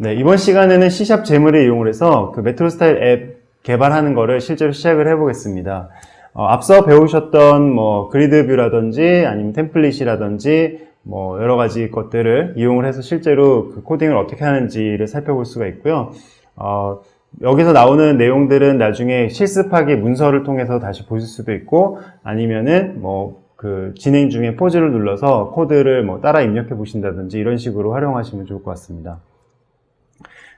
네, 이번 시간에는 C# 재물을 이용을 해서 그 메트로 스타일 앱 개발하는 거를 실제로 시작을 해보겠습니다. 앞서 배우셨던 뭐 그리드 뷰라든지 아니면 템플릿이라든지 뭐 여러 가지 것들을 이용을 해서 실제로 그 코딩을 어떻게 하는지를 살펴볼 수가 있고요. 여기서 나오는 내용들은 나중에 실습하기 문서를 통해서 다시 보실 수도 있고, 아니면은 뭐 그 진행 중에 포즈를 눌러서 코드를 뭐 따라 입력해 보신다든지 이런 식으로 활용하시면 좋을 것 같습니다.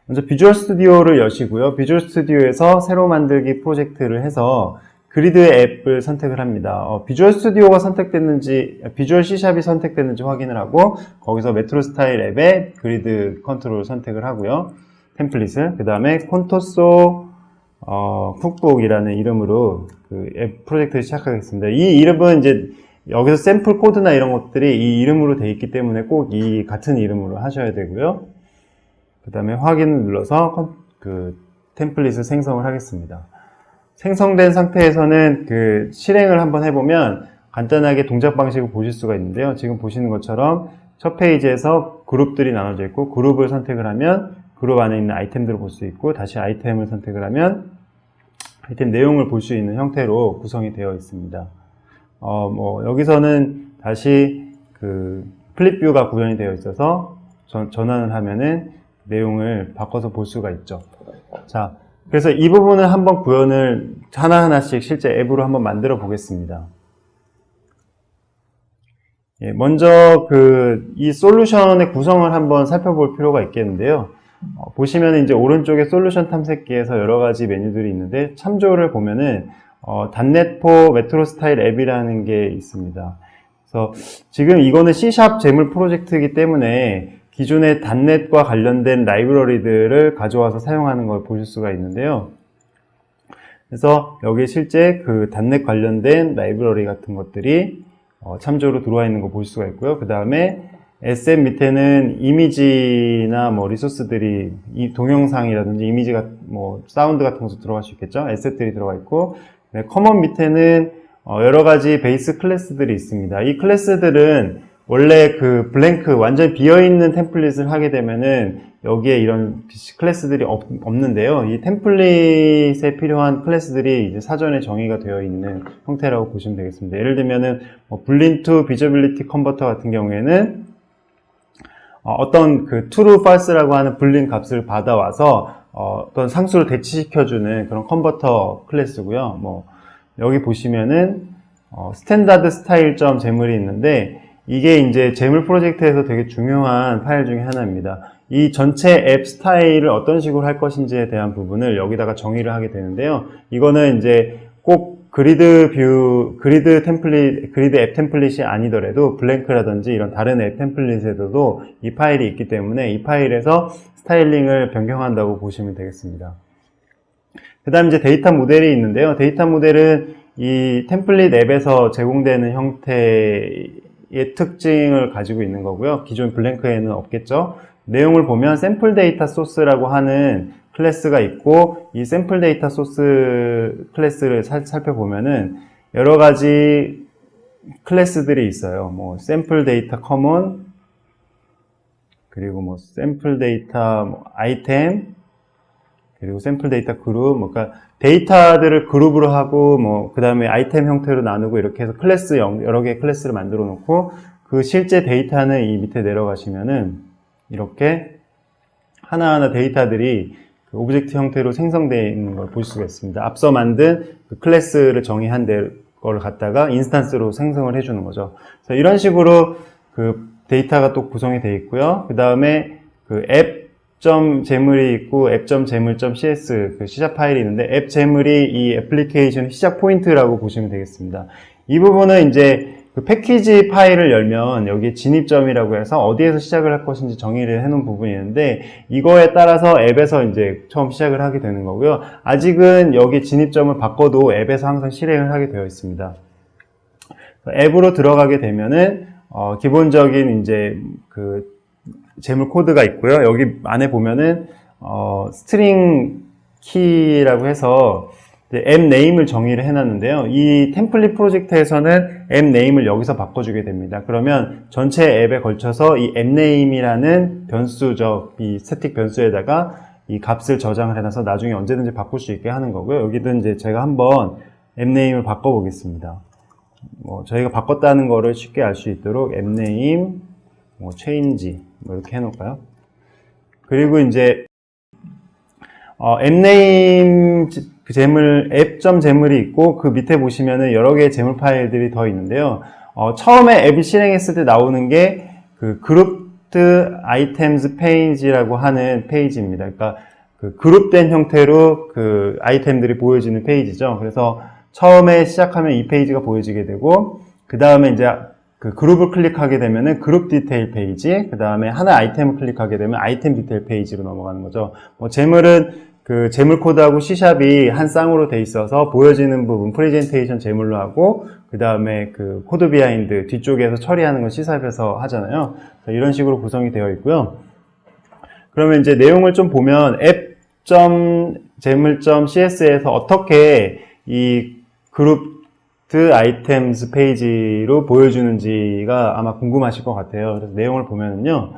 먼저 비주얼 스튜디오를 여시고요. 비주얼 스튜디오에서 새로 만들기 프로젝트를 해서 그리드 앱을 선택을 합니다. 비주얼 스튜디오가 선택됐는지, 비주얼 C샵이 선택됐는지 확인을 하고, 거기서 메트로 스타일 앱에 그리드 컨트롤 선택을 하고요. 템플릿을. 그 다음에 콘토소 쿡북이라는 이름으로 그 앱 프로젝트를 시작하겠습니다. 이 이름은 이제 여기서 샘플 코드나 이런 것들이 이 이름으로 되어 있기 때문에 꼭 이 같은 이름으로 하셔야 되고요. 그 다음에 확인을 눌러서 그 템플릿을 생성을 하겠습니다. 생성된 상태에서는 그 실행을 한번 해보면 간단하게 동작 방식을 보실 수가 있는데요. 지금 보시는 것처럼 첫 페이지에서 그룹들이 나눠져 있고, 그룹을 선택을 하면 그룹 안에 있는 아이템들을 볼 수 있고, 다시 아이템을 선택을 하면 아이템 내용을 볼 수 있는 형태로 구성이 되어 있습니다. 뭐 여기서는 다시 그 플립뷰가 구현이 되어 있어서 전환을 하면은 내용을 바꿔서 볼 수가 있죠. 자, 그래서 이 부분을 한번 구현을 하나하나씩 실제 앱으로 한번 만들어 보겠습니다. 먼저 이 솔루션의 구성을 한번 살펴볼 필요가 있겠는데요. 보시면 이제 오른쪽에 솔루션 탐색기에서 여러 가지 메뉴들이 있는데, 참조를 보면은 .NET4 메트로 스타일 앱이라는 게 있습니다. 그래서 지금 이거는 C# 재물 프로젝트이기 때문에 기존의 .NET과 관련된 라이브러리들을 가져와서 사용하는 걸 보실 수가 있는데요. 그래서 여기 실제 그 .NET 관련된 라이브러리 같은 것들이 참조로 들어와 있는 거 보실 수가 있고요. 그 다음에 SF 밑에는 이미지나 뭐 리소스들이, 이 동영상이라든지 이미지가 뭐 사운드 같은 것도 들어갈 수 있겠죠. 에셋들이 들어가 있고, 네, 커먼 밑에는 여러 가지 베이스 클래스들이 있습니다. 이 클래스들은 원래 그 블랭크, 완전 비어있는 템플릿을 하게 되면은 여기에 이런 클래스들이 없는데요. 이 템플릿에 필요한 클래스들이 이제 사전에 정의가 되어 있는 형태라고 보시면 되겠습니다. 예를 들면은 불린 투 비저빌리티 컨버터 같은 경우에는 어떤 그 true, false라고 하는 불린 값을 받아와서 어떤 상수를 대치시켜주는 그런 컨버터 클래스고요. 뭐 여기 보시면은 스탠다드 스타일 점 재물이 있는데, 이게 이제 재물 프로젝트에서 되게 중요한 파일 중에 하나입니다. 이 전체 앱 스타일을 어떤 식으로 할 것인지에 대한 부분을 여기다가 정의를 하게 되는데요. 이거는 이제 꼭 그리드 앱 템플릿이 아니더라도 블랭크라든지 이런 다른 앱 템플릿에도 이 파일이 있기 때문에 이 파일에서 스타일링을 변경한다고 보시면 되겠습니다. 그 다음 이제 데이터 모델이 있는데요. 데이터 모델은 이 템플릿 앱에서 제공되는 형태의 특징을 가지고 있는 거고요. 기존 블랭크에는 없겠죠. 내용을 보면 샘플 데이터 소스라고 하는 클래스가 있고, 이 샘플 데이터 소스 클래스를 살펴보면은 여러 가지 클래스들이 있어요. 뭐 샘플 데이터 커먼, 그리고 뭐 샘플 데이터 아이템, 그리고 샘플 데이터 그룹, 그러니까 데이터들을 그룹으로 하고, 뭐 그 다음에 아이템 형태로 나누고, 이렇게 해서 클래스 여러 개의 클래스를 만들어 놓고, 그 실제 데이터는 이 밑에 내려가시면은 이렇게 하나하나 데이터들이 그 오브젝트 형태로 생성되어 있는 걸 볼 수가 있습니다. 앞서 만든 그 클래스를 정의한 걸 갖다가 인스턴스로 생성을 해주는 거죠. 그래서 이런 식으로 그 데이터가 또 구성이 되어 있고요. 그 다음에 그 앱.재물이 있고 앱.재물.cs 그 시작 파일이 있는데, 앱 재물이 이 애플리케이션 시작 포인트라고 보시면 되겠습니다. 이 부분은 이제 그 패키지 파일을 열면 여기에 진입점이라고 해서 어디에서 시작을 할 것인지 정의를 해놓은 부분이 있는데, 이거에 따라서 앱에서 이제 처음 시작을 하게 되는 거고요. 아직은 여기 진입점을 바꿔도 앱에서 항상 실행을 하게 되어 있습니다. 앱으로 들어가게 되면은 기본적인 이제 그 재물 코드가 있고요. 여기 안에 보면은 스트링 키라고 해서 앱 네임을 정의를 해놨는데요. 이 템플릿 프로젝트에서는 앱 네임을 여기서 바꿔주게 됩니다. 그러면 전체 앱에 걸쳐서 이 앱 네임이라는 변수죠. 이 스태틱 변수에다가 이 값을 저장을 해놔서 나중에 언제든지 바꿀 수 있게 하는 거고요. 여기도 이제 제가 한번 앱 네임을 바꿔보겠습니다. 저희가 바꿨다는 거를 쉽게 알 수 있도록 앱 네임, change 이렇게 해놓을까요? 그리고 이제 앱네임 재물, 앱.재물이 있고 그 밑에 보시면은 여러 개의 재물 파일들이 더 있는데요. 처음에 앱을 실행했을 때 나오는 게 그 grouped items page라고 하는 페이지입니다. 그러니까 그 그룹된 형태로 그 아이템들이 보여지는 페이지죠. 그래서 처음에 시작하면 이 페이지가 보여지게 되고 그 다음에 이제 그 그룹을 클릭하게 되면은 그룹 디테일 페이지, 그 다음에 하나 아이템을 클릭하게 되면 아이템 디테일 페이지로 넘어가는 거죠. 재물은 그 재물 코드하고 C샵이 한 쌍으로 돼 있어서 보여지는 부분 프레젠테이션 재물로 하고 그 다음에 그 코드 비하인드 뒤쪽에서 처리하는 건 C샵에서 하잖아요. 이런 식으로 구성이 되어 있고요. 그러면 이제 내용을 좀 보면 앱.재물.cs에서 어떻게 이 그룹 아이템스 페이지로 보여주는지가 아마 궁금하실 것 같아요. 그래서 내용을 보면은요,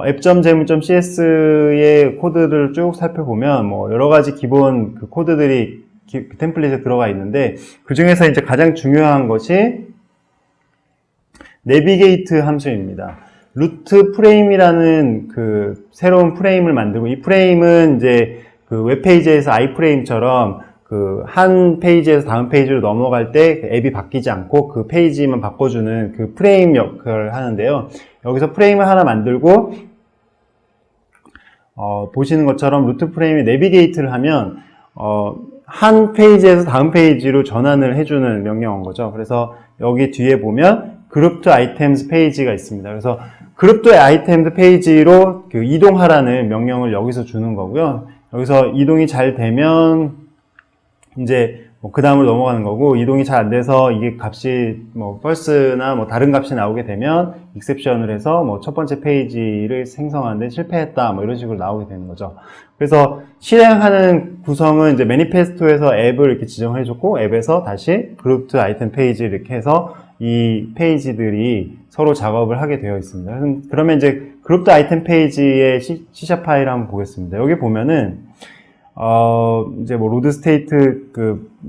app.재물.cs의 코드를 쭉 살펴보면 여러 가지 기본 그 코드들이 템플릿에 들어가 있는데 그 중에서 이제 가장 중요한 것이 내비게이트 함수입니다. 루트 프레임이라는 그 새로운 프레임을 만들고 이 프레임은 이제 그 웹페이지에서 아이프레임처럼 그 한 페이지에서 다음 페이지로 넘어갈 때 앱이 바뀌지 않고 그 페이지만 바꿔주는 그 프레임 역할을 하는데요. 여기서 프레임을 하나 만들고 보시는 것처럼 루트 프레임에 내비게이트를 하면 한 페이지에서 다음 페이지로 전환을 해주는 명령어인 거죠. 그래서 여기 뒤에 보면 그룹드 아이템스 페이지가 있습니다. 그래서 그룹드 아이템스 페이지로 그 이동하라는 명령을 여기서 주는 거고요. 여기서 이동이 잘 되면 이제 그 다음으로 넘어가는 거고, 이동이 잘 안 돼서 이게 값이 false나 다른 값이 나오게 되면 exception을 해서 첫 번째 페이지를 생성하는데 실패했다 이런 식으로 나오게 되는 거죠. 그래서 실행하는 구성은 이제 매니페스토에서 앱을 이렇게 지정해 줬고 앱에서 다시 그룹드 아이템 페이지 이렇게 해서 이 페이지들이 서로 작업을 하게 되어 있습니다. 그러면 이제 그룹드 아이템 페이지의 C# 파일을 한번 보겠습니다. 여기 보면은 이제 로드 스테이트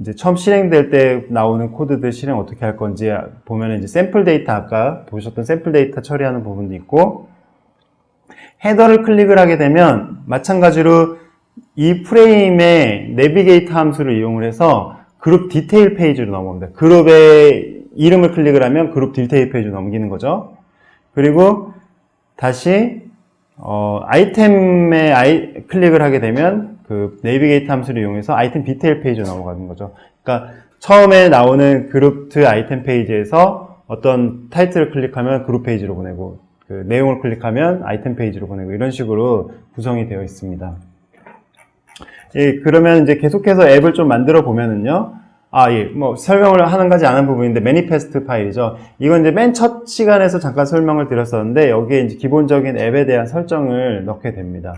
이제 처음 실행될 때 나오는 코드들 실행 어떻게 할 건지 보면은 이제 샘플 데이터 아까 보셨던 샘플 데이터 처리하는 부분도 있고 헤더를 클릭을 하게 되면 마찬가지로 이 프레임의 내비게이터 함수를 이용을 해서 그룹 디테일 페이지로 넘어갑니다. 그룹의 이름을 클릭을 하면 그룹 디테일 페이지로 넘기는 거죠. 그리고 다시 아이템에 클릭을 하게 되면 그 내비게이터 함수를 이용해서 아이템 디테일 페이지로 넘어가는 거죠. 그러니까 처음에 나오는 그룹드 아이템 페이지에서 어떤 타이틀을 클릭하면 그룹 페이지로 보내고 그 내용을 클릭하면 아이템 페이지로 보내고 이런 식으로 구성이 되어 있습니다. 예, 그러면 이제 계속해서 앱을 좀 만들어 보면은요. 설명을 하는 가지 안 한 부분인데, 매니페스트 파일이죠. 이건 이제 맨 첫 시간에서 잠깐 설명을 드렸었는데, 여기에 이제 기본적인 앱에 대한 설정을 넣게 됩니다.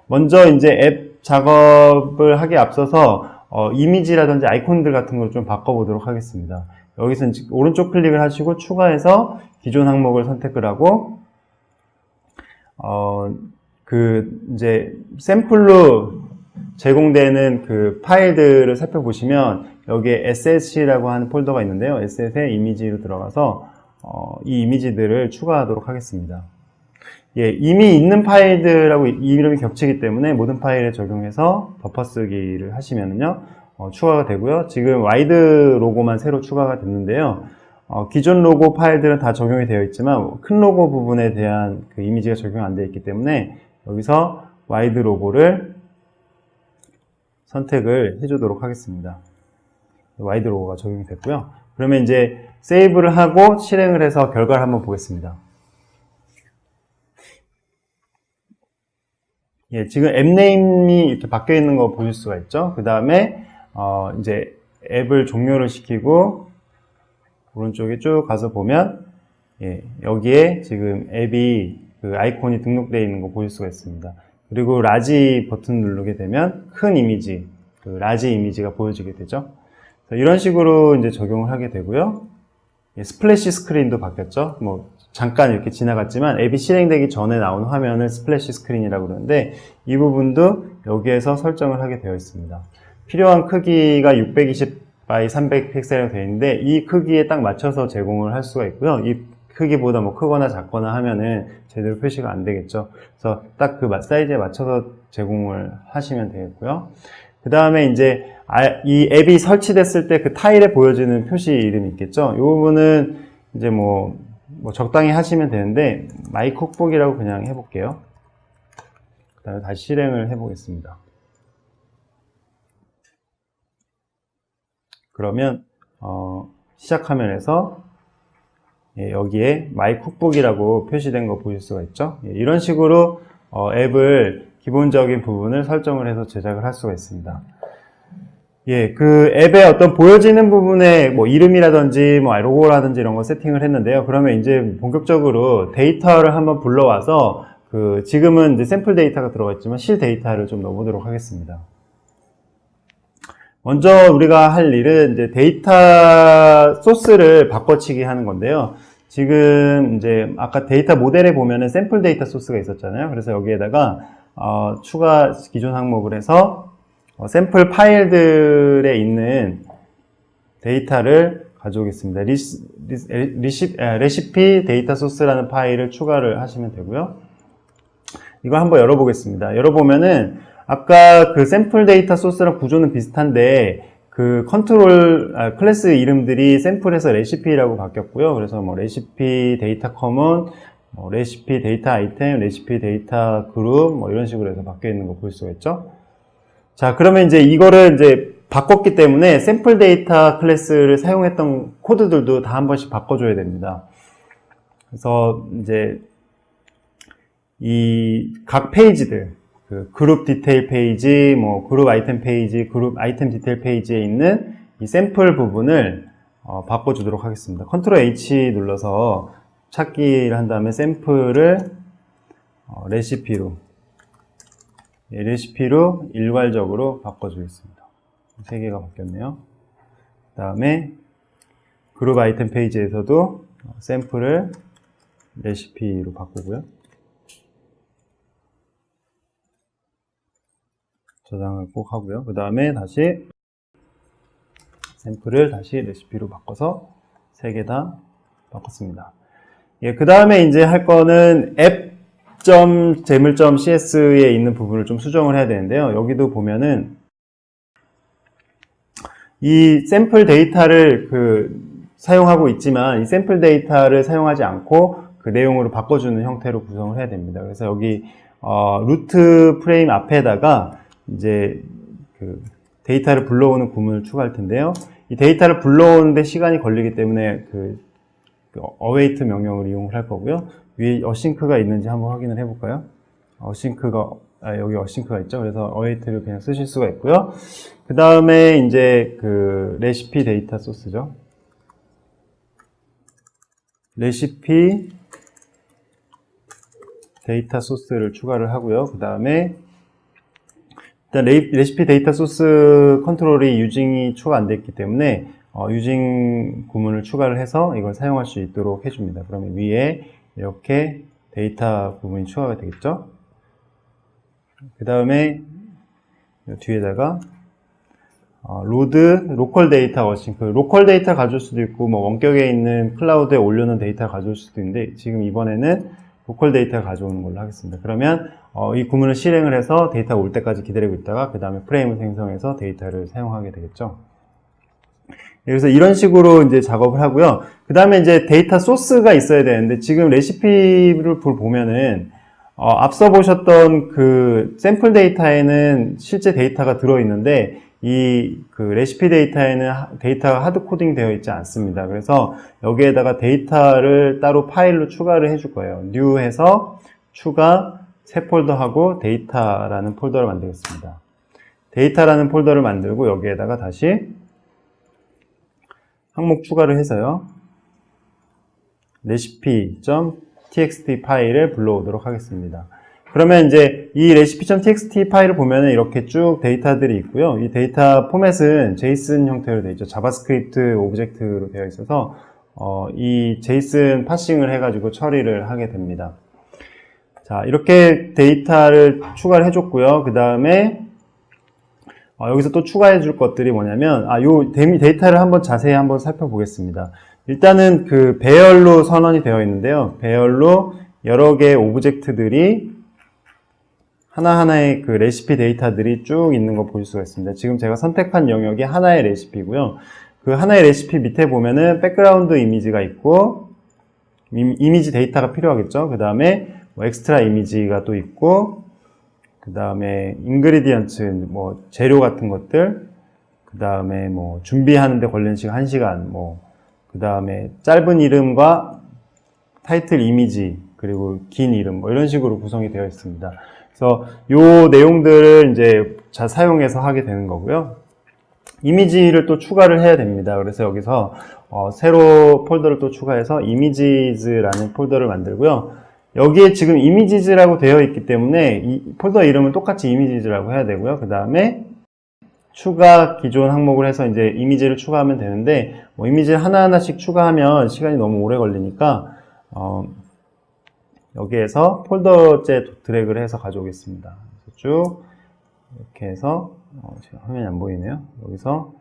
먼저 이제 앱 작업을 하기에 앞서서, 이미지라든지 아이콘들 같은 걸 좀 바꿔보도록 하겠습니다. 여기서 이제 오른쪽 클릭을 하시고, 추가해서 기존 항목을 선택을 하고, 이제 샘플로 제공되는 그 파일들을 살펴보시면 여기에 asset이라고 하는 폴더가 있는데요. asset에 이미지로 들어가서 이 이미지들을 추가하도록 하겠습니다. 예, 이미 있는 파일들하고 이름이 겹치기 때문에 모든 파일에 적용해서 덮어쓰기를 하시면은요 추가가 되고요. 지금 와이드 로고만 새로 추가가 됐는데요. 기존 로고 파일들은 다 적용이 되어 있지만 큰 로고 부분에 대한 그 이미지가 적용 안 되어 있기 때문에 여기서 와이드 로고를 선택을 해주도록 하겠습니다. 와이드 로고가 적용이 됐고요. 그러면 이제 세이브를 하고 실행을 해서 결과를 한번 보겠습니다. 예, 지금 앱 네임이 이렇게 바뀌어 있는 거 보실 수가 있죠. 그 다음에 이제 앱을 종료를 시키고 오른쪽에 쭉 가서 보면 여기에 지금 앱이 그 아이콘이 등록되어 있는 거 보실 수가 있습니다. 그리고 라지 버튼 누르게 되면 큰 이미지, 그 라지 이미지가 보여지게 되죠. 이런 식으로 이제 적용을 하게 되고요. 스플래시 스크린도 바뀌었죠. 뭐 잠깐 이렇게 지나갔지만 앱이 실행되기 전에 나온 화면을 스플래시 스크린이라고 그러는데 이 부분도 여기에서 설정을 하게 되어 있습니다. 필요한 크기가 620 by 300 픽셀이라고 되어 있는데 이 크기에 딱 맞춰서 제공을 할 수가 있고요. 이 크기보다 뭐 크거나 작거나 하면은 제대로 표시가 안 되겠죠. 그래서 딱 그 사이즈에 맞춰서 제공을 하시면 되겠고요. 그 다음에 이제 이 앱이 설치됐을 때 그 타일에 보여지는 표시 이름이 있겠죠. 이 부분은 이제 뭐 적당히 하시면 되는데 마이 쿡북이라고 그냥 해볼게요. 그 다음에 다시 실행을 해보겠습니다. 그러면 시작 화면에서 여기에 마이 쿡북이라고 표시된 거 보실 수가 있죠. 이런 식으로 앱을 기본적인 부분을 설정을 해서 제작을 할 수가 있습니다. 그 앱의 어떤 보여지는 부분에 뭐 이름이라든지 뭐 로고라든지 이런 거 세팅을 했는데요. 그러면 이제 본격적으로 데이터를 한번 불러와서 지금은 이제 샘플 데이터가 들어가 있지만 실 데이터를 좀 넣어보도록 하겠습니다. 먼저 우리가 할 일은 이제 데이터 소스를 바꿔치기 하는 건데요. 지금 이제 아까 데이터 모델에 보면은 샘플 데이터 소스가 있었잖아요. 그래서 여기에다가 추가 기존 항목을 해서 샘플 파일들에 있는 데이터를 가져오겠습니다. 레시피 데이터 소스라는 파일을 추가를 하시면 되고요. 이거 한번 열어보겠습니다. 열어보면은 아까 그 샘플 데이터 소스랑 구조는 비슷한데 그 컨트롤 클래스 이름들이 샘플에서 레시피라고 바뀌었고요. 그래서 뭐 레시피 데이터 커먼, 뭐 레시피 데이터 아이템, 레시피 데이터 그룹 뭐 이런 식으로 해서 바뀌어 있는 거 볼 수가 있죠. 자, 그러면 이제 이거를 이제 바꿨기 때문에 샘플 데이터 클래스를 사용했던 코드들도 다 한 번씩 바꿔줘야 됩니다. 그래서 이제 이 각 페이지들 그룹 디테일 페이지, 뭐 그룹 아이템 페이지, 그룹 아이템 디테일 페이지에 있는 이 샘플 부분을 바꿔주도록 하겠습니다. 컨트롤 H 눌러서 찾기를 한 다음에 샘플을 레시피로 일괄적으로 바꿔주겠습니다. 세 개가 바뀌었네요. 그 다음에 그룹 아이템 페이지에서도 샘플을 레시피로 바꾸고요. 저장을 꼭 하고요. 그 다음에 다시 샘플을 다시 레시피로 바꿔서 세 개 다 바꿨습니다. 그 다음에 이제 할 거는 app.재물.cs에 있는 부분을 좀 수정을 해야 되는데요. 여기도 보면은 이 샘플 데이터를 사용하고 있지만 이 샘플 데이터를 사용하지 않고 그 내용으로 바꿔주는 형태로 구성을 해야 됩니다. 그래서 여기 루트 프레임 앞에다가 이제 데이터를 불러오는 구문을 추가할 텐데요. 이 데이터를 불러오는데 시간이 걸리기 때문에 await 명령을 이용을 할 거고요. 위에 어싱크가 있는지 한번 확인을 해볼까요? 여기 어싱크가 있죠. 그래서 await를 그냥 쓰실 수가 있고요. 그 다음에 이제 레시피 데이터 소스죠. 레시피 데이터 소스를 추가를 하고요. 그 다음에 일단 레시피 데이터 소스 컨트롤이 유징이 추가 안 됐기 때문에 유징 구문을 추가를 해서 이걸 사용할 수 있도록 해줍니다. 그러면 위에 이렇게 데이터 부분이 추가가 되겠죠. 그 다음에 뒤에다가 로드 로컬 데이터 어싱크, 로컬 데이터 가져올 수도 있고 뭐 원격에 있는 클라우드에 올려놓은 데이터 가져올 수도 있는데 지금 이번에는 로컬 데이터 가져오는 걸로 하겠습니다. 그러면 이 구문을 실행을 해서 데이터가 올 때까지 기다리고 있다가 그 다음에 프레임을 생성해서 데이터를 사용하게 되겠죠. 그래서 이런 식으로 이제 작업을 하고요. 그 다음에 이제 데이터 소스가 있어야 되는데 지금 레시피를 보면은 앞서 보셨던 그 샘플 데이터에는 실제 데이터가 들어있는데 이 레시피 데이터에는 데이터가 하드 코딩 되어 있지 않습니다. 그래서 여기에다가 데이터를 따로 파일로 추가를 해줄 거예요. new 해서 추가 새 폴더하고 데이터라는 폴더를 만들겠습니다. 데이터라는 폴더를 만들고 여기에다가 다시 항목 추가를 해서요. recipe.txt 파일을 불러오도록 하겠습니다. 그러면 이제 이 recipe.txt 파일을 보면은 이렇게 쭉 데이터들이 있고요. 이 데이터 포맷은 JSON 형태로 되어 있죠. 자바스크립트 오브젝트로 되어 있어서 이 JSON 파싱을 해가지고 처리를 하게 됩니다. 자, 이렇게 데이터를 추가를 해줬고요. 그 다음에 여기서 또 추가해 줄 것들이 뭐냐면 요 데이터를 한번 자세히 한번 살펴보겠습니다. 일단은 그 배열로 선언이 되어 있는데요. 배열로 여러 개의 오브젝트들이 하나하나의 그 레시피 데이터들이 쭉 있는 거 볼 수가 있습니다. 지금 제가 선택한 영역이 하나의 레시피고요. 그 하나의 레시피 밑에 보면은 백그라운드 이미지가 있고 이미지 데이터가 필요하겠죠. 그 다음에 뭐 엑스트라 이미지가 또 있고 그 다음에 인그리디언츠 뭐 재료 같은 것들 그 다음에 뭐 준비하는데 걸리는 시간 1시간 그 다음에 짧은 이름과 타이틀 이미지 그리고 긴 이름 뭐 이런 식으로 구성이 되어 있습니다. 그래서 요 내용들을 이제 사용해서 하게 되는 거고요. 이미지를 또 추가를 해야 됩니다. 그래서 여기서 새로 폴더를 또 추가해서 이미지즈라는 폴더를 만들고요. 여기에 지금 이미지즈라고 되어 있기 때문에 이 폴더 이름은 똑같이 이미지즈라고 해야 되고요. 그 다음에 추가 기존 항목을 해서 이제 이미지를 추가하면 되는데 이미지를 하나하나씩 추가하면 시간이 너무 오래 걸리니까 여기에서 폴더째 드래그를 해서 가져오겠습니다. 쭉 이렇게 해서 지금 화면이 안 보이네요. 여기서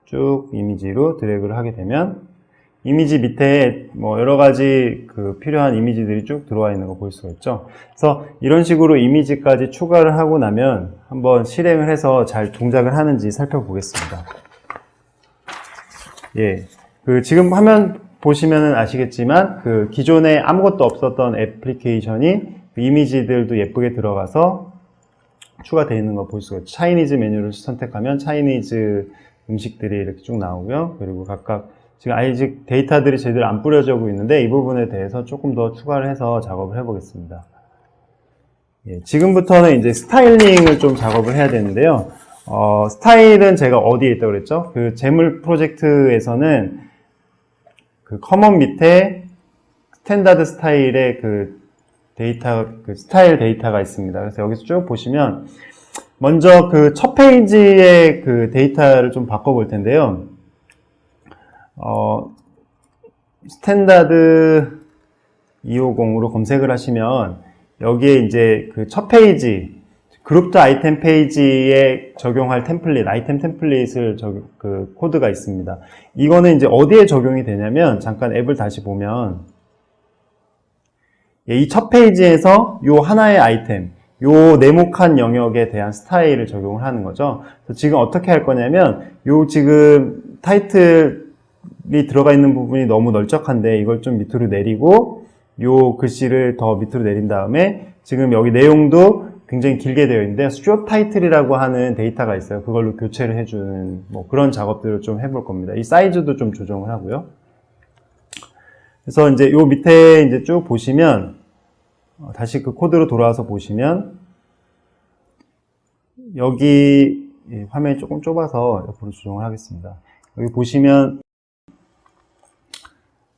쭉 이미지로 드래그를 하게 되면 이미지 밑에 여러 가지 그 필요한 이미지들이 쭉 들어와 있는 거 볼 수가 있죠. 그래서 이런 식으로 이미지까지 추가를 하고 나면 한번 실행을 해서 잘 동작을 하는지 살펴보겠습니다. 예, 그 지금 화면 보시면은 아시겠지만 그 기존에 아무것도 없었던 애플리케이션이 그 이미지들도 예쁘게 들어가서 추가되어 있는 거 볼 수가 있죠. 차이니즈 메뉴를 선택하면 차이니즈 음식들이 이렇게 쭉 나오고요. 그리고 각각 지금 아직 데이터들이 제대로 안 뿌려지고 있는데 이 부분에 대해서 조금 더 추가를 해서 작업을 해보겠습니다. 예, 지금부터는 이제 스타일링을 좀 작업을 해야 되는데요. 스타일은 제가 어디에 있다고 그랬죠? 그 재물 프로젝트에서는 그 커먼 밑에 스탠다드 스타일의 그 데이터, 그 스타일 데이터가 있습니다. 그래서 여기서 쭉 보시면 먼저 그 첫 페이지의 그 데이터를 좀 바꿔볼 텐데요. 스탠다드 250으로 검색을 하시면 여기에 이제 그 첫 페이지 그룹드 아이템 페이지에 적용할 템플릿, 아이템 템플릿을 그 코드가 있습니다. 이거는 이제 어디에 적용이 되냐면 잠깐 앱을 다시 보면 이 첫 페이지에서 요 하나의 아이템, 요 네모칸 영역에 대한 스타일을 적용을 하는 거죠. 그래서 지금 어떻게 할 거냐면 요 지금 타이틀이 들어가 있는 부분이 너무 널쩍한데 이걸 좀 밑으로 내리고 요 글씨를 더 밑으로 내린 다음에 지금 여기 내용도 굉장히 길게 되어 있는데 쇼 타이틀이라고 하는 데이터가 있어요. 그걸로 교체를 해주는 그런 작업들을 좀 해볼 겁니다. 이 사이즈도 좀 조정을 하고요. 그래서 이제 요 밑에 이제 쭉 보시면 다시 그 코드로 돌아와서 보시면 여기 화면이 조금 좁아서 옆으로 조정을 하겠습니다. 여기 보시면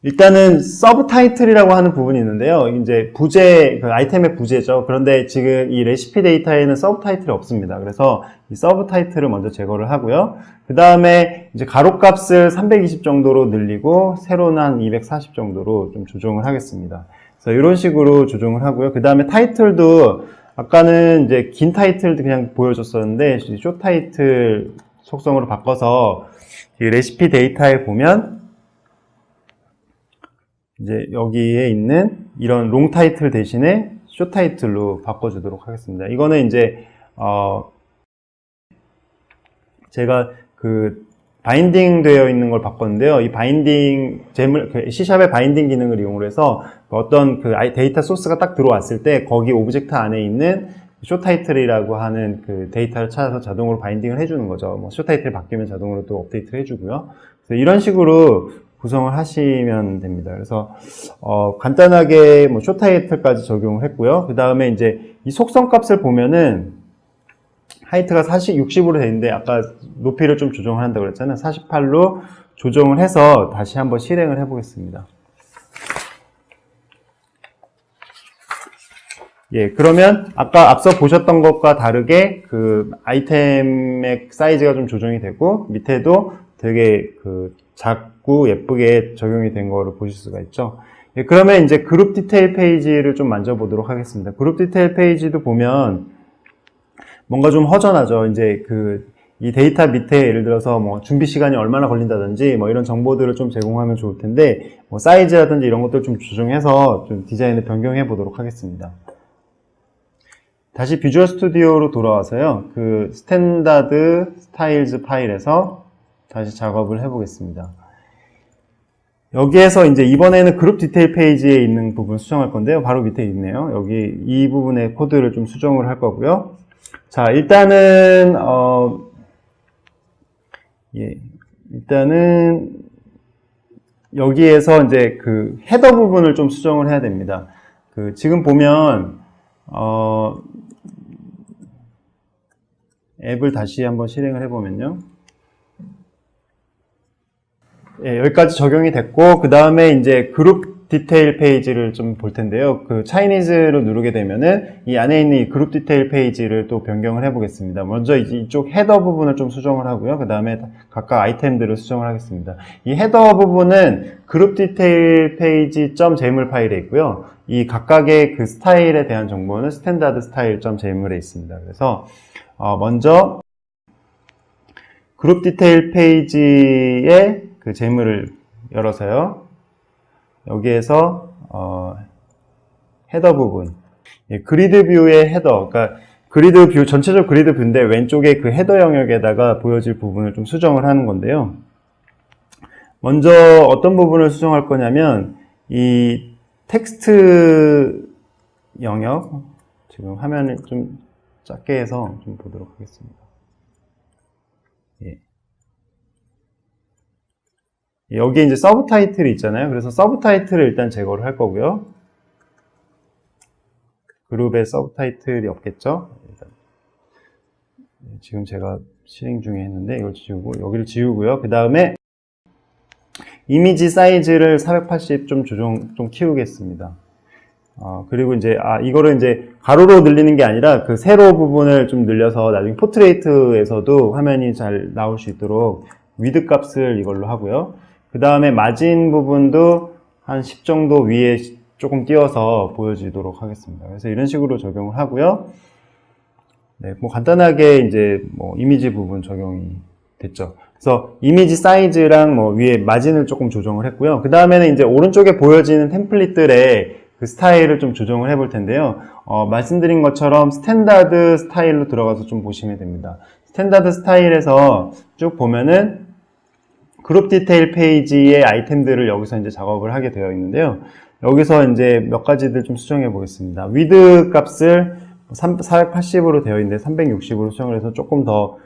일단은 서브 타이틀이라고 하는 부분이 있는데요. 이제 부제, 그 아이템의 부제죠. 그런데 지금 이 레시피 데이터에는 서브 타이틀이 없습니다. 그래서 이 서브 타이틀을 먼저 제거를 하고요. 그 다음에 이제 가로값을 320 정도로 늘리고 세로는 한 240 정도로 좀 조정을 하겠습니다. 그래서 이런 식으로 조정을 하고요. 그 다음에 타이틀도 아까는 이제 긴 타이틀도 그냥 보여줬었는데 쇼 타이틀 속성으로 바꿔서 이 레시피 데이터에 보면 이제 여기에 있는 이런 롱 타이틀 대신에 쇼 타이틀로 바꿔주도록 하겠습니다. 이거는 이제 제가 그 바인딩 되어 있는 걸 바꿨는데요. 이 바인딩 C샵의 바인딩 기능을 이용해서 어떤 그 데이터 소스가 딱 들어왔을 때 거기 오브젝트 안에 있는 쇼 타이틀이라고 하는 그 데이터를 찾아서 자동으로 바인딩을 해주는 거죠. 쇼 타이틀 바뀌면 자동으로 또 업데이트를 해주고요. 그래서 이런 식으로 구성을 하시면 됩니다. 그래서 간단하게 쇼 타이틀까지 적용을 했고요. 그 다음에 이제 이 속성 값을 보면은 하이트가 60으로 되어 있는데 아까 높이를 좀 조정을 한다고 그랬잖아요. 48로 조정을 해서 다시 한번 실행을 해 보겠습니다. 예, 그러면 아까 앞서 보셨던 것과 다르게 그 아이템의 사이즈가 좀 조정이 되고 밑에도 되게 그 작고 예쁘게 적용이 된 거를 보실 수가 있죠. 예, 그러면 이제 그룹 디테일 페이지를 좀 만져보도록 하겠습니다. 그룹 디테일 페이지도 보면 뭔가 좀 허전하죠. 이제 이 데이터 밑에 예를 들어서 뭐 준비 시간이 얼마나 걸린다든지 뭐 이런 정보들을 좀 제공하면 좋을 텐데 뭐 사이즈라든지 이런 것들 좀 조정해서 좀 디자인을 변경해 보도록 하겠습니다. 다시 비주얼 스튜디오로 돌아와서요. 그 스탠다드 스타일즈 파일에서 다시 작업을 해 보겠습니다. 여기에서 이제 이번에는 그룹 디테일 페이지에 있는 부분 수정할 건데요. 바로 밑에 있네요. 여기 이 부분의 코드를 좀 수정을 할 거고요. 자, 일단은 일단은 여기에서 이제 그 헤더 부분을 좀 수정을 해야 됩니다. 지금 보면 앱을 다시 한번 실행을 해보면요. 예, 여기까지 적용이 됐고, 그 다음에 이제 그룹 디테일 페이지를 좀 볼 텐데요. 그 차이니즈를 누르게 되면은 이 안에 있는 이 그룹 디테일 페이지를 또 변경을 해보겠습니다. 먼저 이쪽 헤더 부분을 좀 수정을 하고요. 그 다음에 각각 아이템들을 수정을 하겠습니다. 이 헤더 부분은 그룹 디테일 페이지 .jmol 파일에 있고요. 이 각각의 그 스타일에 대한 정보는 스탠다드 스타일 .jmol에 있습니다. 그래서 먼저 그룹 디테일 페이지의 그 JMol을 열어서요. 여기에서 헤더 부분, 그리드 뷰의 헤더, 그러니까 그리드 뷰 전체적 그리드 뷰인데 왼쪽에 그 헤더 영역에다가 보여질 부분을 좀 수정을 하는 건데요. 먼저 어떤 부분을 수정할 거냐면 이 텍스트 영역, 지금 화면을 좀 작게 해서 좀 보도록 하겠습니다. 예. 여기에 이제 서브 타이틀이 있잖아요. 그래서 서브 타이틀을 일단 제거를 할 거고요. 그룹에 서브 타이틀이 없겠죠? 일단 지금 제가 실행 중에 했는데 이걸 지우고 여기를 지우고요. 그 다음에 이미지 사이즈를 480 좀 좀 키우겠습니다. 그리고 이제 이거를 이제 가로로 늘리는 게 아니라 그 세로 부분을 좀 늘려서 나중에 포트레이트에서도 화면이 잘 나올 수 있도록 위드 값을 이걸로 하고요. 그 다음에 마진 부분도 한 10 정도 위에 조금 띄워서 보여지도록 하겠습니다. 그래서 이런 식으로 적용을 하고요. 네, 뭐 간단하게 이제 뭐 이미지 부분 적용이 됐죠. 그래서 이미지 사이즈랑 뭐 위에 마진을 조금 조정을 했고요. 그 다음에는 이제 오른쪽에 보여지는 템플릿들의 그 스타일을 좀 조정을 해볼 텐데요. 말씀드린 것처럼 스탠다드 스타일로 들어가서 좀 보시면 됩니다. 스탠다드 스타일에서 쭉 보면은 그룹 디테일 페이지의 아이템들을 여기서 이제 작업을 하게 되어 있는데요. 여기서 이제 몇 가지들 좀 수정해 보겠습니다. 위드 값을 480으로 되어 있는데 360으로 수정을 해서 조금 더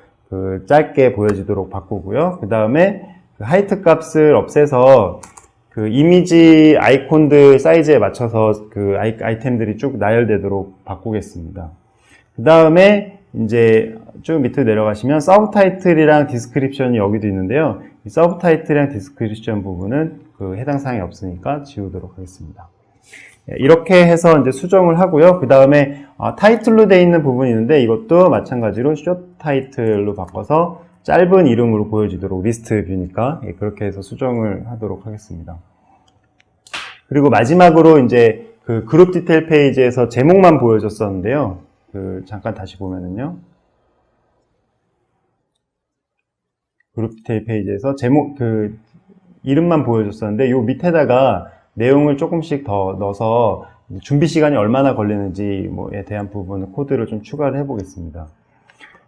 짧게 보여지도록 바꾸고요. 그 다음에 하이트 값을 없애서 그 이미지 아이콘들 사이즈에 맞춰서 그 아이템들이 쭉 나열되도록 바꾸겠습니다. 그 다음에 이제 쭉 밑으로 내려가시면 서브 타이틀이랑 디스크립션이 여기도 있는데요. 이 서브 타이틀이랑 디스크립션 부분은 그 해당 사항이 없으니까 지우도록 하겠습니다. 이렇게 해서 이제 수정을 하고요. 그 다음에 타이틀로 되어 있는 부분이 있는데 이것도 마찬가지로 숏 타이틀로 바꿔서 짧은 이름으로 보여지도록 리스트 뷰니까 그렇게 해서 수정을 하도록 하겠습니다. 그리고 마지막으로 이제 그 그룹 디테일 페이지에서 제목만 보여줬었는데요. 잠깐 다시 보면은요. 그룹 디테일 페이지에서 제목 이름만 보여줬었는데 요 밑에다가 내용을 조금씩 더 넣어서 준비 시간이 얼마나 걸리는지 뭐에 대한 부분 코드를 좀 추가를 해 보겠습니다.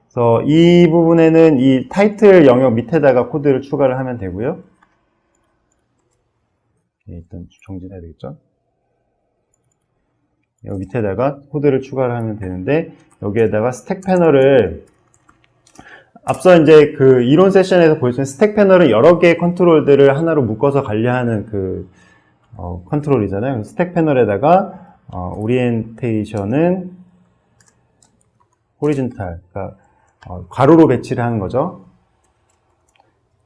그래서 이 부분에는 이 타이틀 영역 밑에다가 코드를 추가를 하면 되고요. 일단 정지해야 되겠죠. 여기 밑에다가 코드를 추가를 하면 되는데 여기에다가 스택 패널을 앞서 이제 그 이론 세션에서 보여준 스택 패널은 여러 개의 컨트롤들을 하나로 묶어서 관리하는 컨트롤이잖아요. 스택 패널에다가 오리엔테이션은 호리존탈, 그러니까 가로로 배치를 하는 거죠.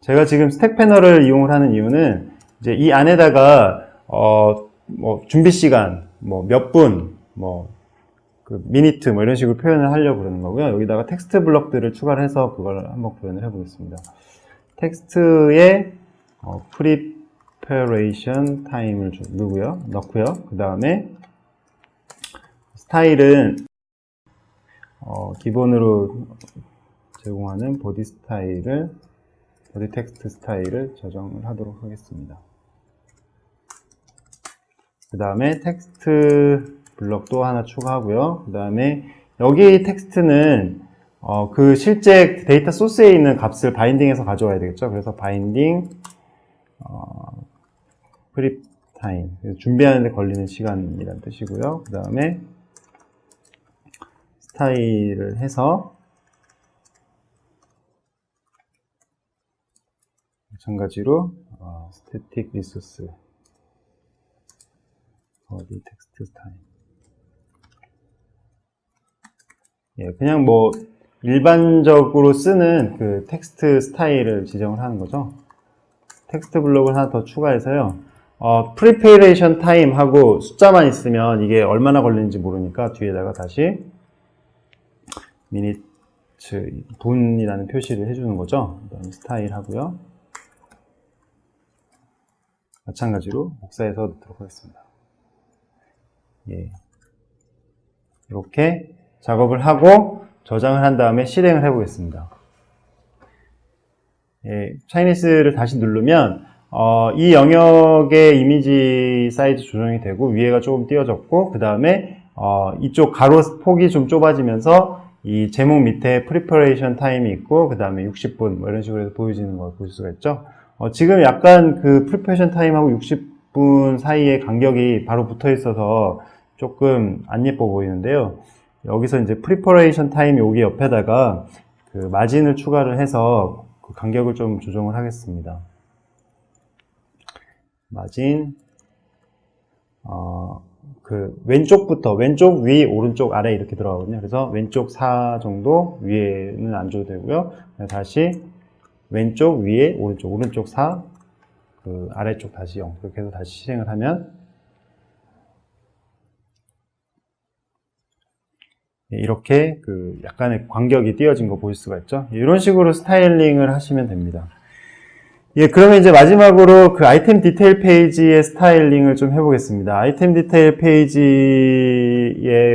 제가 지금 스택 패널을 이용을 하는 이유는 이제 이 안에다가 뭐 준비 시간, 뭐 몇 분, 뭐 그 미니트 뭐 이런 식으로 표현을 하려고 그러는 거고요. 여기다가 텍스트 블럭들을 추가를 해서 그걸 한번 구현을 해보겠습니다. 텍스트에 preparation time을 넣고요. 그 다음에 스타일은 기본으로 제공하는 보디 텍스트 스타일을 저장을 하도록 하겠습니다. 그 다음에 텍스트 블럭도 하나 추가하고요. 그 다음에 여기 텍스트는 그 실제 데이터 소스에 있는 값을 바인딩해서 가져와야 되겠죠. 그래서 바인딩 프립 타임, 준비하는 데 걸리는 시간이라는 뜻이고요. 그 다음에 스타일을 해서 마찬가지로 static resource body text style. 예, 그냥 뭐 일반적으로 쓰는 그 텍스트 스타일을 지정을 하는 거죠. 텍스트 블록을 하나 더 추가해서요. preparation time 하고 숫자만 있으면 이게 얼마나 걸리는지 모르니까 뒤에다가 다시 minute 분이라는 표시를 해주는 거죠. 그다음에 스타일 하고요. 마찬가지로 복사해서 넣도록 하겠습니다. 예. 이렇게 작업을 하고 저장을 한 다음에 실행을 해보겠습니다. 예, 차이니스를 다시 누르면 이 영역의 이미지 사이즈 조정이 되고 위에가 조금 띄어졌고 그 다음에 이쪽 가로 폭이 좀 좁아지면서 이 제목 밑에 preparation time이 있고 그 다음에 60분 뭐 이런 식으로 해서 보여지는 걸 볼 수가 있죠. 지금 약간 그 preparation time하고 60분 사이의 간격이 바로 붙어 있어서 조금 안 예뻐 보이는데요. 여기서 이제 preparation time 여기 옆에다가 그 마진을 추가를 해서 그 간격을 좀 조정을 하겠습니다. 마진 그 왼쪽부터 왼쪽 위 오른쪽 아래 이렇게 들어가거든요. 그래서 왼쪽 4 정도 위에는 안 줘도 되고요. 다시 왼쪽 위에 오른쪽 4 그 아래쪽 다시 0 그렇게 해서 다시 실행을 하면 이렇게 그 약간의 간격이 띄어진 거 보실 수가 있죠. 이런 식으로 스타일링을 하시면 됩니다. 예, 그러면 이제 마지막으로 그 아이템 디테일 페이지의 스타일링을 좀 해보겠습니다. 아이템 디테일 페이지에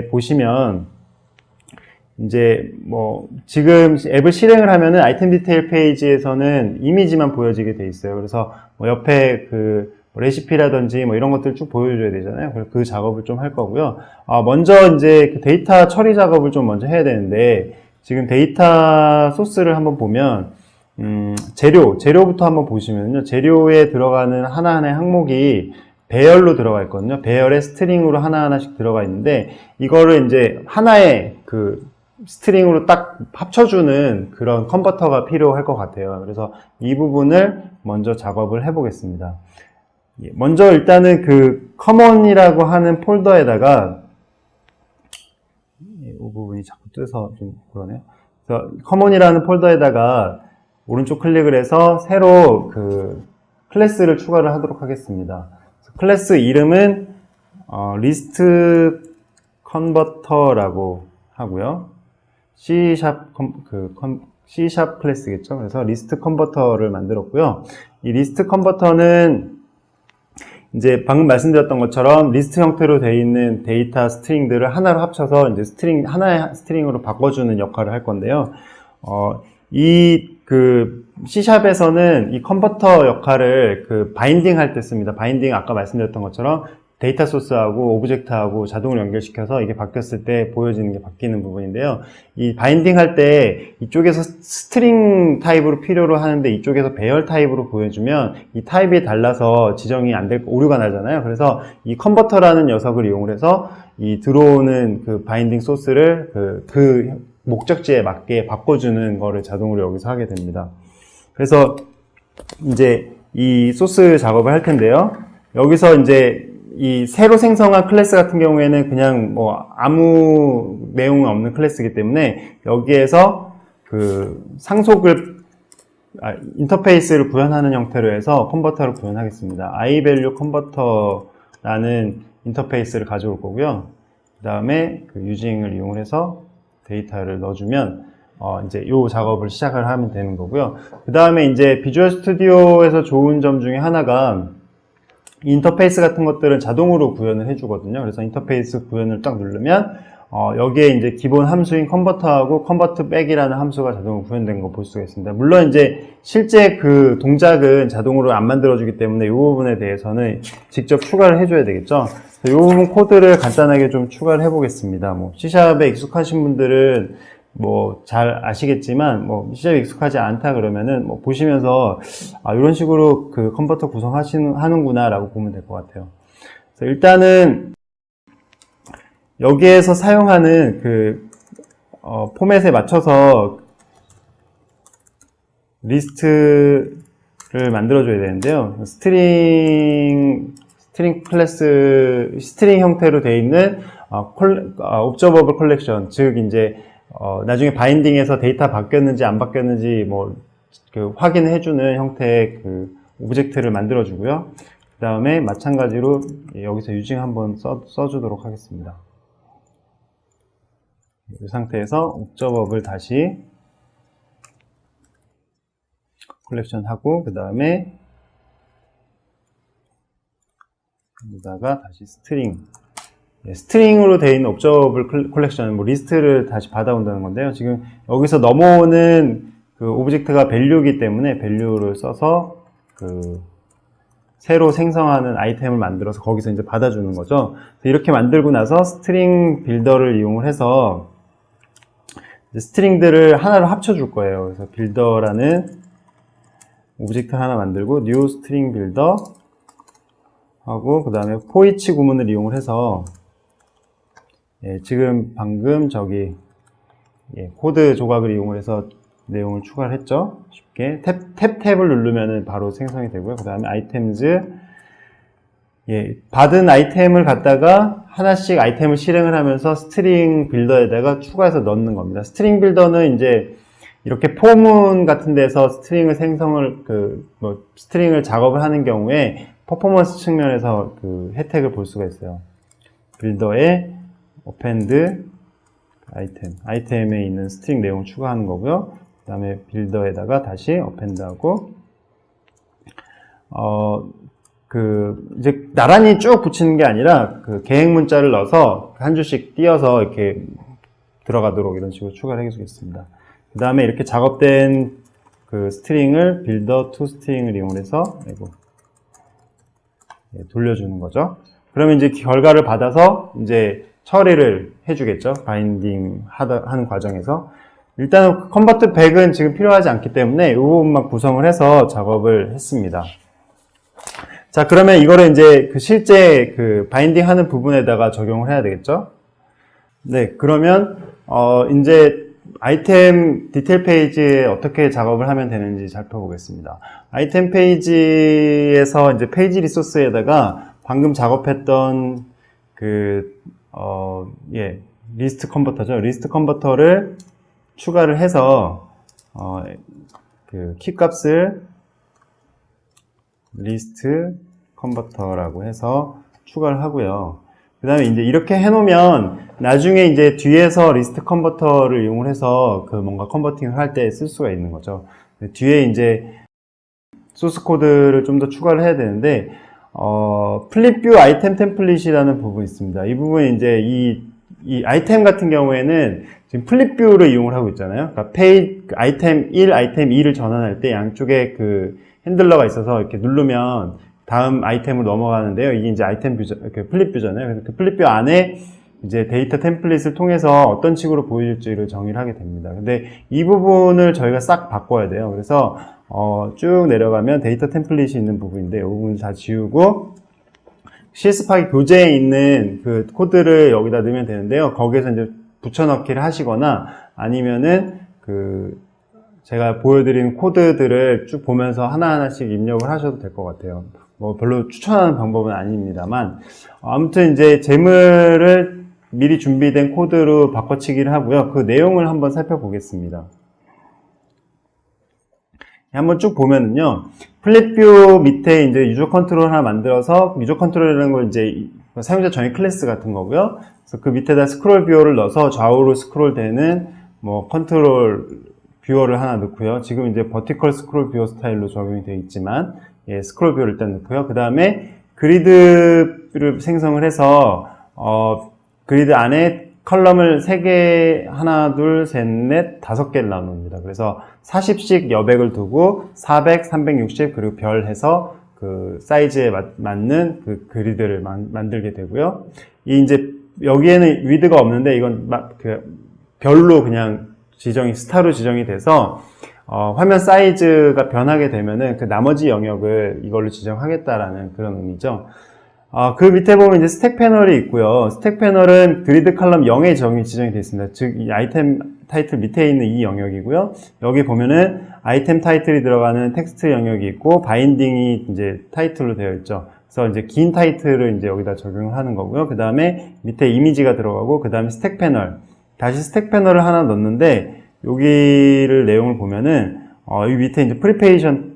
보시면 이제 뭐 지금 앱을 실행을 하면은 아이템 디테일 페이지에서는 이미지만 보여지게 돼 있어요. 그래서 뭐 옆에 그 레시피라든지 뭐 이런 것들 쭉 보여줘야 되잖아요. 그래서 그 작업을 좀 할 거고요. 먼저 이제 그 데이터 처리 작업을 좀 먼저 해야 되는데 지금 데이터 소스를 한번 보면 재료부터 한번 보시면요. 재료에 들어가는 하나하나의 항목이 배열로 들어가 있거든요. 배열에 스트링으로 하나하나씩 들어가 있는데 이거를 이제 하나의 그 스트링으로 딱 합쳐주는 그런 컨버터가 필요할 것 같아요. 그래서 이 부분을 먼저 작업을 해보겠습니다. 먼저 일단은 그 커먼이라고 하는 폴더에다가 이 부분이 자꾸 뜨서 좀 그러네요. 그래서 커먼이라는 폴더에다가 오른쪽 클릭을 해서 새로 그 클래스를 추가를 하도록 하겠습니다. 클래스 이름은 리스트 컨버터라고 하고요. C# 클래스겠죠. 그래서 리스트 컨버터를 만들었고요. 이 리스트 컨버터는 이제 방금 말씀드렸던 것처럼 리스트 형태로 되어 있는 데이터 스트링들을 하나로 합쳐서 이제 하나의 스트링으로 바꿔주는 역할을 할 건데요. 그 C샵에서는 이 컨버터 역할을 그 바인딩 할 때 씁니다. 바인딩 아까 말씀드렸던 것처럼 데이터 소스하고 오브젝트하고 자동으로 연결시켜서 이게 바뀌었을 때 보여지는 게 바뀌는 부분인데요. 이 바인딩 할 때 이쪽에서 스트링 타입으로 필요로 하는데 이쪽에서 배열 타입으로 보여주면 이 타입이 달라서 지정이 안 될 오류가 나잖아요. 그래서 이 컨버터라는 녀석을 이용을 해서 이 들어오는 그 바인딩 소스를 그 목적지에 맞게 바꿔주는 거를 자동으로 여기서 하게 됩니다. 그래서 이제 이 소스 작업을 할 텐데요. 여기서 이제 이 새로 생성한 클래스 같은 경우에는 그냥 뭐 아무 내용 없는 클래스이기 때문에 여기에서 그 인터페이스를 구현하는 형태로 해서 컨버터를 구현하겠습니다. iValue 컨버터라는 인터페이스를 가져올 거고요. 그 다음에 그 유징을 이용해서 데이터를 넣어주면 이제 요 작업을 시작을 하면 되는 거고요. 그 다음에 이제 비주얼 스튜디오에서 좋은 점 중에 하나가 인터페이스 같은 것들은 자동으로 구현을 해주거든요. 그래서 인터페이스 구현을 딱 누르면 여기에 이제 기본 함수인 컨버터하고 컨버트백이라는 함수가 자동으로 구현된 거 볼 수가 있습니다. 물론 이제 실제 그 동작은 자동으로 안 만들어주기 때문에 이 부분에 대해서는 직접 추가를 해줘야 되겠죠. 이 부분 코드를 간단하게 좀 추가를 해보겠습니다. 뭐 C샵에 익숙하신 분들은 뭐 잘 아시겠지만 뭐 C샵에 익숙하지 않다 그러면은 뭐 보시면서 이런 식으로 그 컨버터 구성하는구나 라고 보면 될 것 같아요. 그래서 일단은 여기에서 사용하는 그 포맷에 맞춰서 리스트를 만들어줘야 되는데요. 스트링 클래스, 스트링 형태로 되어 있는 옵저버블 컬렉션, 즉 이제 나중에 바인딩에서 데이터 바뀌었는지 안 바뀌었는지 뭐 그 확인해주는 형태의 그 오브젝트를 만들어주고요. 그 다음에 마찬가지로 여기서 유징 한번 써주도록 하겠습니다. 이 상태에서 옵저버블 다시 컬렉션 하고 그 다음에 여기다가 다시 스트링으로 되어 있는 옵저버블 컬렉션, 뭐 리스트를 다시 받아온다는 건데요. 지금 여기서 넘어오는 그 오브젝트가 밸류이기 때문에 밸류를 써서 그 새로 생성하는 아이템을 만들어서 거기서 이제 받아주는 거죠. 이렇게 만들고 나서 스트링 빌더를 이용을 해서 스트링들을 하나로 합쳐줄 거예요. 그래서 빌더라는 오브젝트 하나 만들고 new string builder 하고 그 다음에 포이치 구문을 이용을 해서 지금 방금 저기 코드 조각을 이용을 해서 내용을 추가를 했죠. 쉽게 탭을 누르면은 바로 생성이 되고요. 그 다음에 아이템즈 받은 아이템을 갖다가 하나씩 아이템을 실행을 하면서 스트링 빌더에다가 추가해서 넣는 겁니다. 스트링 빌더는 이제 이렇게 포문 같은 데서 스트링을 스트링을 작업을 하는 경우에 퍼포먼스 측면에서 그 혜택을 볼 수가 있어요. 빌더에 append 아이템에 있는 스트링 내용을 추가하는 거고요. 그 다음에 빌더에다가 다시 append 하고 이제 나란히 쭉 붙이는 게 아니라 그 계획 문자를 넣어서 한 줄씩 띄어서 이렇게 들어가도록 이런 식으로 추가를 해주겠습니다. 그 다음에 이렇게 작업된 그 스트링을 빌더 투 스트링을 이용해서 돌려주는 거죠. 그러면 이제 결과를 받아서 이제 처리를 해주겠죠. 바인딩 하는 과정에서. 일단은 컨버트 백은 지금 필요하지 않기 때문에 이 부분만 구성을 해서 작업을 했습니다. 자, 그러면 이거를 이제 그 실제 그 바인딩 하는 부분에다가 적용을 해야 되겠죠. 네, 그러면 이제 아이템 디테일 페이지에 어떻게 작업을 하면 되는지 살펴보겠습니다. 아이템 페이지에서 이제 페이지 리소스에다가 방금 작업했던 리스트 컨버터죠. 리스트 컨버터를 추가를 해서 그 키 값을 리스트 컨버터라고 해서 추가를 하고요. 그 다음에 이제 이렇게 해놓으면 나중에 이제 뒤에서 리스트 컨버터를 이용을 해서 그 뭔가 컨버팅을 할 때 쓸 수가 있는 거죠. 뒤에 이제 소스 코드를 좀 더 추가를 해야 되는데 플립뷰 아이템 템플릿이라는 부분이 있습니다. 이 부분이 이제 이 아이템 같은 경우에는 지금 플립뷰를 이용을 하고 있잖아요. 그러니까 아이템 1, 아이템 2를 전환할 때 양쪽에 그 핸들러가 있어서 이렇게 누르면 다음 아이템으로 넘어가는데요. 이게 이제 아이템 뷰, 플립뷰잖아요. 그래서 그 플립뷰 안에 이제 데이터 템플릿을 통해서 어떤 식으로 보일지를 정의를 하게 됩니다. 근데 이 부분을 저희가 싹 바꿔야 돼요. 그래서 쭉 내려가면 데이터 템플릿이 있는 부분인데 이 부분을 다 지우고 CS파이 교재에 있는 그 코드를 여기다 넣으면 되는데요. 거기에서 이제 붙여넣기를 하시거나 아니면은 제가 보여드린 코드들을 쭉 보면서 하나하나씩 입력을 하셔도 될 것 같아요. 뭐 별로 추천하는 방법은 아닙니다만 아무튼 이제 재물을 미리 준비된 코드로 바꿔치기를 하고요. 그 내용을 한번 살펴보겠습니다. 한번 쭉 보면은요, 플립뷰 밑에 이제 유저 컨트롤 하나 만들어서 유저 컨트롤이라는 걸 이제 사용자 전용 클래스 같은 거고요. 그래서 그 밑에다 스크롤 뷰어를 넣어서 좌우로 스크롤 되는 뭐 컨트롤 뷰어를 하나 넣고요. 지금 이제 버티컬 스크롤 뷰어 스타일로 적용이 되어 있지만, 예, 스크롤 뷰어를 일단 넣고요. 그 다음에 그리드를 생성을 해서, 그리드 안에 컬럼을 3개, 하나, 둘, 셋, 넷, 5개를 나눕니다. 그래서 40씩 여백을 두고 400, 360, 그리고 별 해서 그 사이즈에 맞는 그 그리드를 만들게 되고요. 이 이제 여기에는 위드가 없는데 이건 별로 그냥 스타로 지정이 돼서 화면 사이즈가 변하게 되면은 그 나머지 영역을 이걸로 지정하겠다라는 그런 의미죠. 그 밑에 보면 이제 스택 패널이 있고요. 스택 패널은 그리드 컬럼 0의 지정이 되어 있습니다. 즉, 이 아이템 타이틀 밑에 있는 이 영역이고요. 여기 보면은 아이템 타이틀이 들어가는 텍스트 영역이 있고, 바인딩이 이제 타이틀로 되어 있죠. 그래서 이제 긴 타이틀을 이제 여기다 적용을 하는 거고요. 그 다음에 밑에 이미지가 들어가고, 그 다음에 스택 패널. 다시 스택 패널을 하나 넣는데, 여기를 내용을 보면은, 이 밑에 이제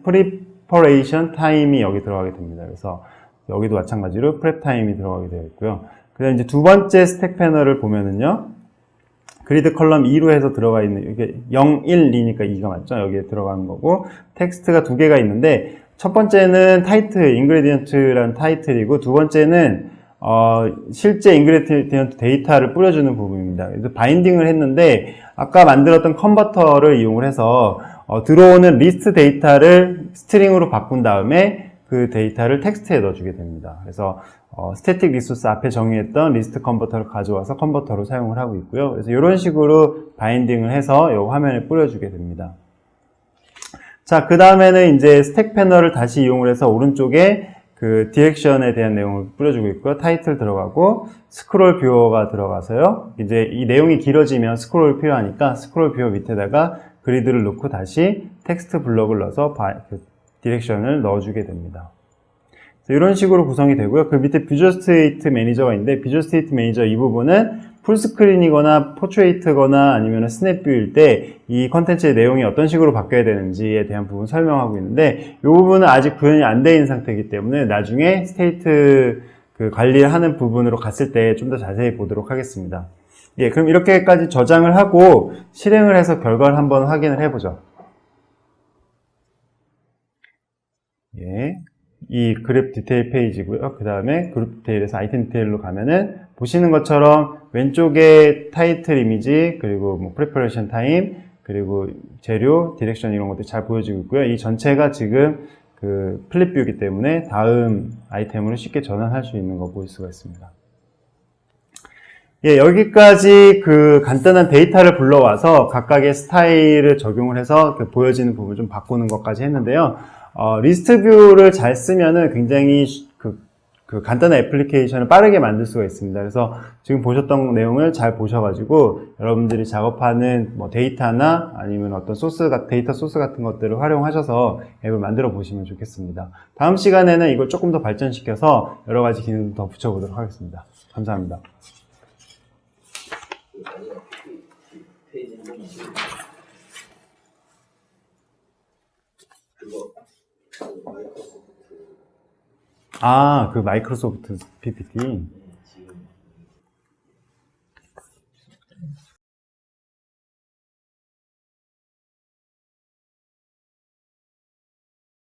프리퍼레이션 타임이 여기 들어가게 됩니다. 그래서 여기도 마찬가지로 프랩 타임이 들어가게 되어 있고요. 그 다음에 이제 두 번째 스택 패널을 보면은요, 그리드 컬럼 2로 해서 들어가 있는, 이게 0, 1, 2니까 2가 맞죠? 여기에 들어가는 거고, 텍스트가 2개가 있는데, 첫 번째는 타이틀, 인그레디언트라는 타이틀이고, 두 번째는, 실제 인그레디언트 데이터를 뿌려주는 부분입니다. 그래서 바인딩을 했는데, 아까 만들었던 컨버터를 이용을 해서, 들어오는 리스트 데이터를 스트링으로 바꾼 다음에, 그 데이터를 텍스트에 넣어주게 됩니다. 그래서 스태틱 리소스 앞에 정의했던 리스트 컨버터를 가져와서 컨버터로 사용을 하고 있고요. 그래서 이런 식으로 바인딩을 해서 이 화면에 뿌려주게 됩니다. 자, 그 다음에는 이제 스택 패널을 다시 이용을 해서 오른쪽에 그 디렉션에 대한 내용을 뿌려주고 있고요. 타이틀 들어가고 스크롤 뷰어가 들어가서요. 이제 이 내용이 길어지면 스크롤이 필요하니까 스크롤 뷰어 밑에다가 그리드를 놓고 다시 텍스트 블럭을 넣어서 디렉션을 넣어주게 됩니다. 이런 식으로 구성이 되고요. 그 밑에 비주얼 스테이트 매니저가 있는데, 비주얼 스테이트 매니저 이 부분은 풀스크린이거나 포트레이트거나 아니면 스냅뷰일 때 이 컨텐츠의 내용이 어떤 식으로 바뀌어야 되는지에 대한 부분 설명하고 있는데, 이 부분은 아직 구현이 안 돼 있는 상태이기 때문에 나중에 스테이트 그 관리를 하는 부분으로 갔을 때 좀 더 자세히 보도록 하겠습니다. 예, 그럼 이렇게까지 저장을 하고 실행을 해서 결과를 한번 확인을 해보죠. 예, 이 그룹 디테일 페이지고요. 그 다음에 그룹 디테일에서 아이템 디테일로 가면은 보시는 것처럼 왼쪽에 타이틀 이미지, 그리고 뭐 프리퍼레이션 타임, 그리고 재료, 디렉션 이런 것들이 잘 보여지고 있고요. 이 전체가 지금 그 플립뷰이기 때문에 다음 아이템으로 쉽게 전환할 수 있는 거 보일 수가 있습니다. 예, 여기까지 그 간단한 데이터를 불러와서 각각의 스타일을 적용을 해서 그 보여지는 부분을 좀 바꾸는 것까지 했는데요. 리스트 뷰를 잘 쓰면은 굉장히 그 간단한 애플리케이션을 빠르게 만들 수가 있습니다. 그래서 지금 보셨던 내용을 잘 보셔가지고 여러분들이 작업하는 뭐 데이터나 아니면 어떤 데이터 소스 같은 것들을 활용하셔서 앱을 만들어 보시면 좋겠습니다. 다음 시간에는 이걸 조금 더 발전시켜서 여러 가지 기능을 더 붙여보도록 하겠습니다. 감사합니다. 그 마이크로소프트 PPT.